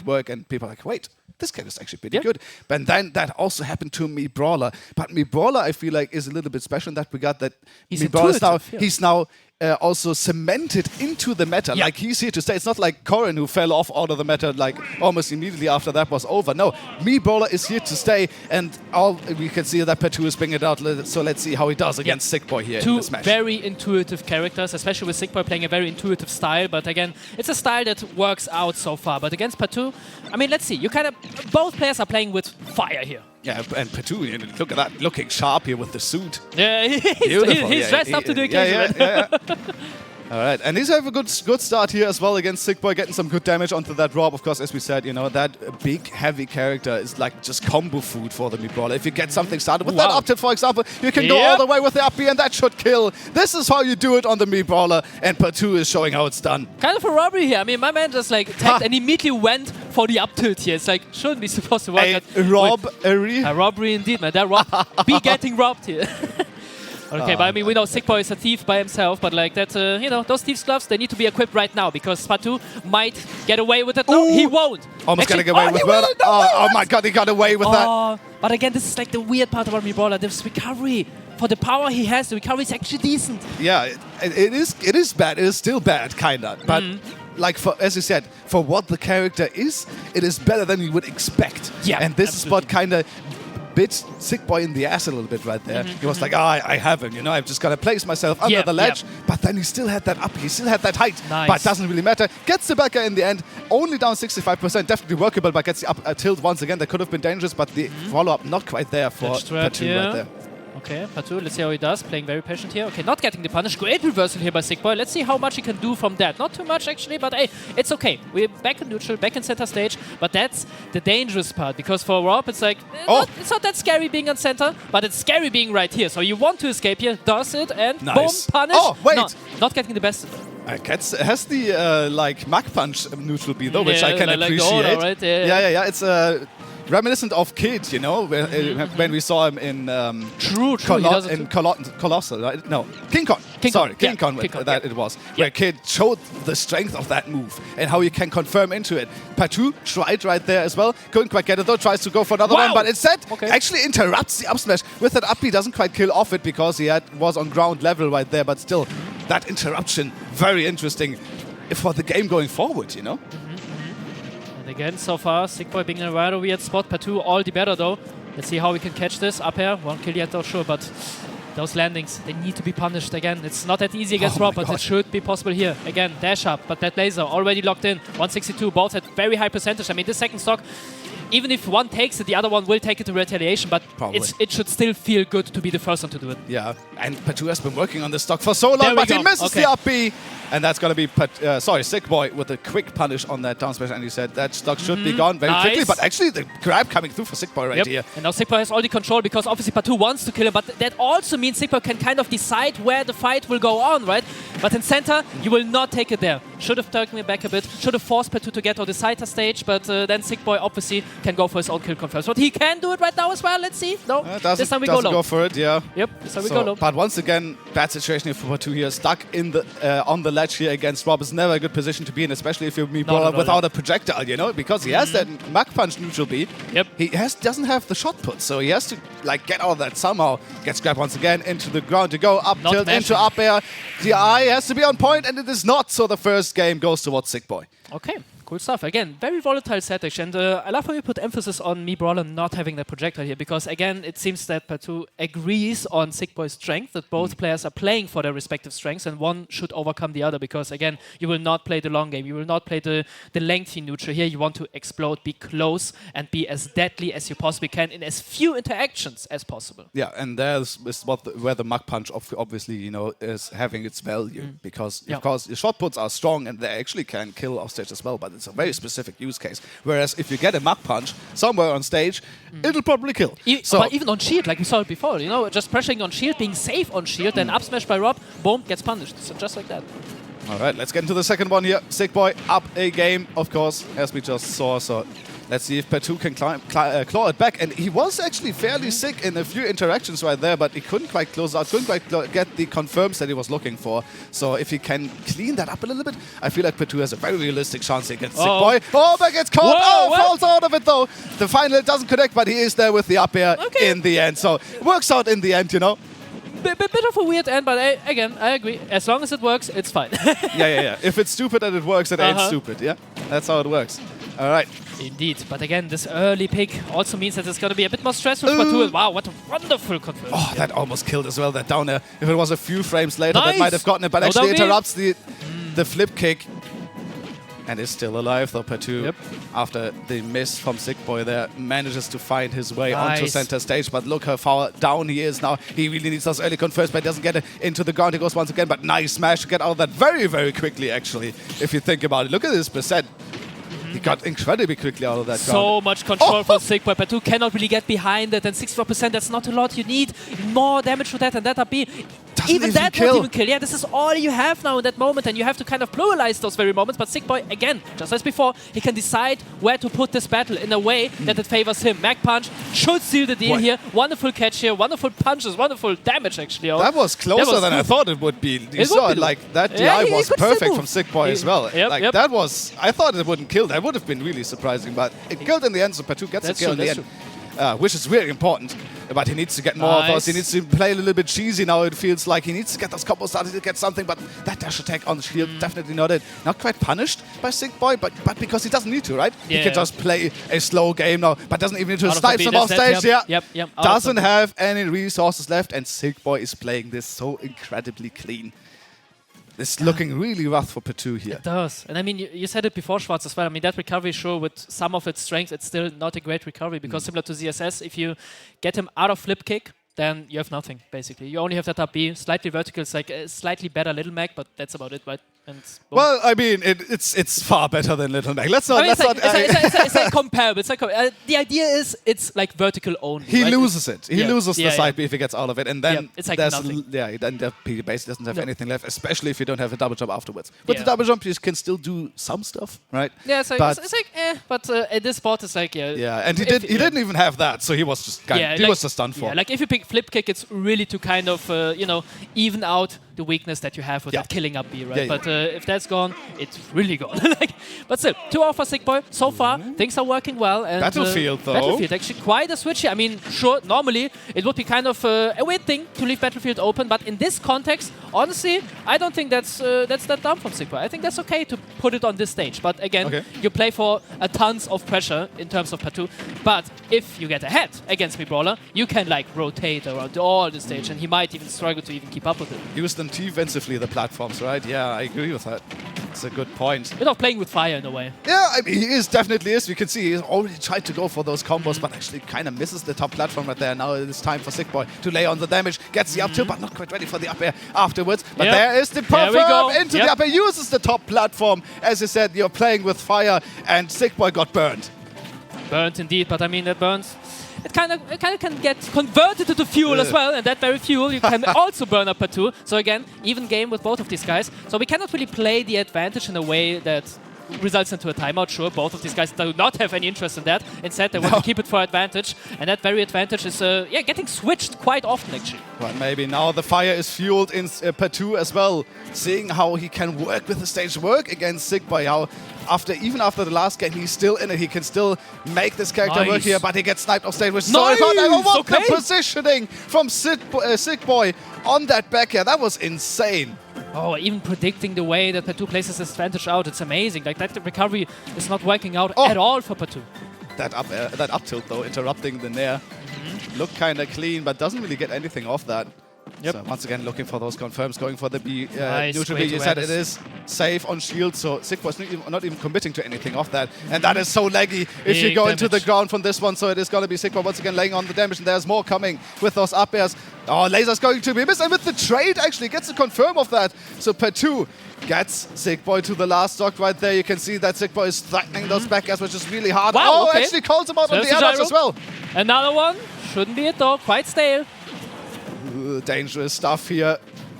work, and people are like, wait, this game is actually pretty good. But then that also happened to Me Brawler. But Me Brawler, I feel like, is a little bit special in that regard that Me Brawler he's now also cemented into the meta. Like, he's here to stay. It's not like Corrin, who fell off out of the meta like almost immediately after that was over. No, Me Brawler is here to stay, and we can see that PATOO is bringing it out. So let's see how he does against SickBoy here in this match. Two very intuitive characters, especially with SickBoy playing a very intuitive style. But again, it's a style that works out so far. But against PATOO, I mean, let's see. You kind of both players are playing with fire here. Yeah, and PATOO, look at that, looking sharp here with the suit. Yeah, he's dressed up to the occasion. All right, and he's having a good start here as well against SickBoy, getting some good damage onto that Rob. Of course, as we said, that big, heavy character is like just combo food for the Me Brawler. If you get something started with that up tilt, for example, you can go all the way with the up B, and that should kill. This is how you do it on the Me Brawler, and PATOO is showing how it's done. Kind of a robbery here. I mean, my man just like tagged and immediately went for the up tilt here. It's like, shouldn't be supposed to work. A robbery? A robbery indeed, man. That be getting robbed here. Okay, but I mean, we know SickBoy is a thief by himself, but like that, those thieves' gloves, they need to be equipped right now because PATOO might get away with it. No, he won't. Almost getting away with murder. Oh my god, he got away with that. But again, this is like the weird part about Me Brawler. This recovery, for the power he has, the recovery is actually decent. Yeah, it is bad. It is still bad, kinda. But like, as you said, for what the character is, it is better than you would expect. Yeah, and this is what kind of bit SickBoy in the ass a little bit right there. He was like, I have him, I've just got to place myself under the ledge. But then he still had that up, he still had that height. But it doesn't really matter. Gets the backer in the end, only down 65%, definitely workable, but gets the up tilt once again. That could have been dangerous, but the follow-up not quite there for PATOO right there. Okay, PATOO, let's see how he does. Playing very patient here. Okay, not getting the punish. Great reversal here by SickBoy. Let's see how much he can do from that. Not too much, actually, but hey, it's okay. We're back in neutral, back in center stage, but that's the dangerous part, because for Rob, it's like, it's not that scary being on center, but it's scary being right here. So you want to escape here, does it, and boom, punish. Oh, wait! No, not getting the best of it. Has the, Mach Punch neutral B, though, which I can appreciate. Order, right? Yeah, it's reminiscent of Kid, when we saw him in Colossal, right? No, King Kong. King Kong, it was. Where Kid showed the strength of that move and how you can confirm into it. PATOO tried right there as well. Couldn't quite get it though, tries to go for another one, but instead actually interrupts the up smash. With that up B, doesn't quite kill off it because he was on ground level right there, but still, that interruption, very interesting for the game going forward, Again, so far, SickBoy being in a rather weird spot. PATOO all the better, though. Let's see how we can catch this. Up air, one kill yet, though, sure, but those landings, they need to be punished again. It's not that easy against Rob, but it should be possible here. Again, dash up, but that laser already locked in. 162, both at very high percentage. I mean, this second stock, even if one takes it, the other one will take it in retaliation, but it should still feel good to be the first one to do it. Yeah, and PATOO has been working on this stock for so long, but he misses the up B. And that's going to be, SickBoy with a quick punish on that down smash. And he said that stock should be gone very quickly. But actually, the grab coming through for SickBoy right here. And now SickBoy has all the control because obviously PATOO wants to kill him. But that also means SickBoy can kind of decide where the fight will go on, right? But in center, you will not take it there. Should have taken it back a bit. Should have forced PATOO to get on the center stage. But then SickBoy obviously can go for his own kill confirms. But he can do it right now as well. Let's see. No, this time we go low. Go for it, yeah. Yep, this time we go low. But once again, bad situation here for PATOO here. Stuck in the on the ledge here against Rob. Is never a good position to be in, especially if you're Me Brawler without a projectile, because he has that Mach Punch neutral B. He doesn't have the shot put, so he has to get out of that somehow. Gets grabbed once again into the ground to go up tilt into up air. The eye has to be on point, and it is not. So the first game goes towards SickBoy. Okay. Cool stuff. Again, very volatile set actually, and I love how you put emphasis on Me Brawler not having that projectile here, because again, it seems that PATOO agrees on SickBoy's strength, that both players are playing for their respective strengths, and one should overcome the other, because again, you will not play the long game, you will not play the lengthy neutral here, you want to explode, be close, and be as deadly as you possibly can in as few interactions as possible. Yeah, and there's where the Mach Punch obviously, is having its value, because of course, your shot puts are strong, and they actually can kill off stage as well, but it's a very specific use case. Whereas if you get a Mach Punch somewhere on stage, it'll probably kill. But even on shield, like we saw it before, just pressuring on shield, being safe on shield, then up smash by Rob, boom, gets punished. So just like that. All right, let's get into the second one here. SickBoy up a game, of course, as we just saw. So let's see if PATOO can claw it back. And he was actually fairly sick in a few interactions right there, but he couldn't quite close out, couldn't quite get the confirms that he was looking for. So if he can clean that up a little bit, I feel like PATOO has a very realistic chance against SickBoy. Oh, but gets caught. Whoa, falls out of it though. The final doesn't connect, but he is there with the up air in the end. So it works out in the end, you know. Bit of a weird end, but again, I agree. As long as it works, it's fine. yeah. If it's stupid and it works, it ain't stupid. Yeah, that's how it works. All right. Indeed, but again, this early pick also means that it's going to be a bit more stressful for PATOO. Wow, what a wonderful confirm. Oh, that almost killed as well, that down there. If it was a few frames later, that might have gotten it, but actually interrupts the flip kick. And is still alive, though PATOO, after the miss from SickBoy there, manages to find his way onto center stage. But look how far down he is now. He really needs those early confirms, but doesn't get it into the ground. He goes once again, but nice smash to get out of that very, very quickly, actually, if you think about it. Look at this percent. He got incredibly quickly out of that ground. So much control from SickBoy. PATOO cannot really get behind it, and 64%, that's not a lot. You need more damage for that, and that up B. Even that won't even kill. Yeah, this is all you have now in that moment, and you have to kind of pluralize those very moments. But SickBoy, again, just as before, he can decide where to put this battle in a way that it favors him. Mag Punch should seal the deal here. Wonderful catch here, wonderful punches, wonderful damage, actually. That was closer than I thought it would be. You saw it, like, that DI was perfect from SickBoy as well. That was, I thought it wouldn't kill. That would have been really surprising, but it killed in the end, so PATOO gets a kill in the end. Which is really important, but he needs to get more of those. He needs to play a little bit cheesy now. It feels like he needs to get those combos started to get something, but that dash attack on the shield, definitely not it. Not quite punished by SickBoy, but because he doesn't need to, right? He can just play a slow game now, but doesn't even need to snipe them off stage. Doesn't have any resources left, and SickBoy is playing this so incredibly clean. It's looking really rough for PATOO here. It does. And I mean, you said it before, Schwarz, as well. I mean, that recovery, sure, with some of its strength, it's still not a great recovery because similar to ZSS, if you get him out of flip kick, then you have nothing, basically. You only have that up B, slightly vertical. It's like a slightly better Little Mac, but that's about it, right? And well, I mean, it's far better than Little Mac. Let's not. It's like comparable. It's like the idea is it's like vertical only. He loses it. He loses the side B if he gets out of it, and then it's like nothing. Then the P base doesn't have anything left, especially if you don't have a double jump afterwards. With the double jump, you can still do some stuff, right? Yeah, it's like but at this spot, it's like and he didn't even have that, so he was just was just done for. Yeah, like if you pick flip kick, it's really to kind of even out the weakness that you have with that killing up B, right? But if that's gone, it's really gone. But still, 2-0 for SickBoy. So far, things are working well. And Battlefield, though. Battlefield, actually quite a switch here. I mean, sure, normally it would be kind of a weird thing to leave Battlefield open, but in this context, honestly, I don't think that's that dumb from SickBoy. I think that's okay to put it on this stage. But again, you play for a tons of pressure in terms of PATOO. But if you get ahead against Brawler, you can like rotate around all the stage, and he might even struggle to even keep up with it. Use them defensively, the platforms, right? Yeah, I agree with that. It's a good point. Bit of playing with fire in a way. Yeah, I mean, he definitely is. You can see he's already tried to go for those combos, but actually kind of misses the top platform right there. Now it's time for SickBoy to lay on the damage. Gets the up tilt, but not quite ready for the up air afterwards. But there is the confirm into the up air. Uses the top platform. As you said, you're playing with fire, and SickBoy got burned. Burned indeed, but I mean, that burns. It kind of can get converted into fuel as well, and that very fuel you can also burn up PATOO. So again, even game with both of these guys. So we cannot really play the advantage in a way that results into a timeout. Sure, both of these guys do not have any interest in that. Instead, they want to keep it for advantage, and that very advantage is getting switched quite often, actually. Well, maybe now the fire is fueled in PATOO as well, seeing how he can work with the stage, work against SickBoy, how even after the last game, he's still in it. He can still make this character work here, but he gets sniped off stage, which is so important. What the positioning from SickBoy on that back air, that was insane. Oh, even predicting the way that PATOO places his advantage out, it's amazing. Like, that recovery is not working out at all for PATOO. That up tilt, though, interrupting the nair. Looked kind of clean, but doesn't really get anything off that. So once again, looking for those confirms, going for the B. Neutral B, you said it is safe on shield, so SickBoy's not even committing to anything off that. And that is so laggy if you go into the ground from this one, so it is going to be SickBoy once again laying on the damage, and there's more coming with those up airs. Oh, laser's going to be missed, and with the trade, actually gets a confirm of that. So PATOO gets SickBoy to the last stock right there. You can see that SickBoy is threatening those back airs, which is really hard. Wow, actually calls him out on the others as well. Another one. Shouldn't be it, though. Quite stale. Dangerous stuff here.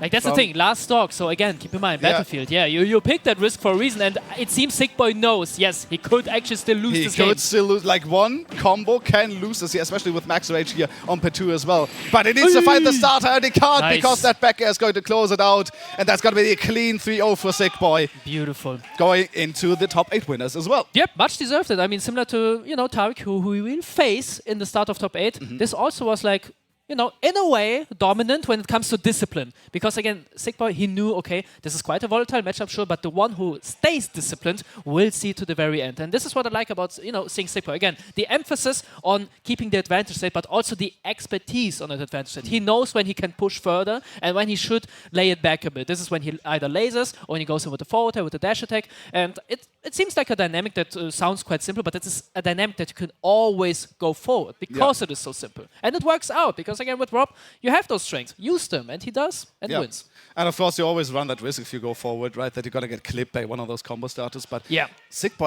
Like, that's the thing, last stock, so again, keep in mind, Battlefield, you picked that risk for a reason, and it seems SickBoy knows, yes, he could actually still lose this game. He could still lose, like one combo can lose this here, especially with max rage here on PATOO as well. But he needs to find the starter, and he can't because that back air is going to close it out, and that's going to be a clean 3-0 for SickBoy. Beautiful. Going into the top 8 winners as well. Yep, much deserved it. I mean, similar to, Tariq, who we will face in the start of top 8, this also was like, in a way, dominant when it comes to discipline. Because again, SickBoy, he knew, okay, this is quite a volatile matchup, sure, but the one who stays disciplined will see to the very end. And this is what I like about, seeing SickBoy. Again, the emphasis on keeping the advantage state, but also the expertise on that advantage state. He knows when he can push further and when he should lay it back a bit. This is when he either lasers or when he goes in with the forward air, with the dash attack. And it seems like a dynamic that sounds quite simple, but it is a dynamic that you can always go forward because it is so simple. And it works out because again, with Rob, you have those strengths. Use them, and he does, and wins. And of course, you always run that risk if you go forward, right? That you're going to get clipped by one of those combo starters. But SickBoy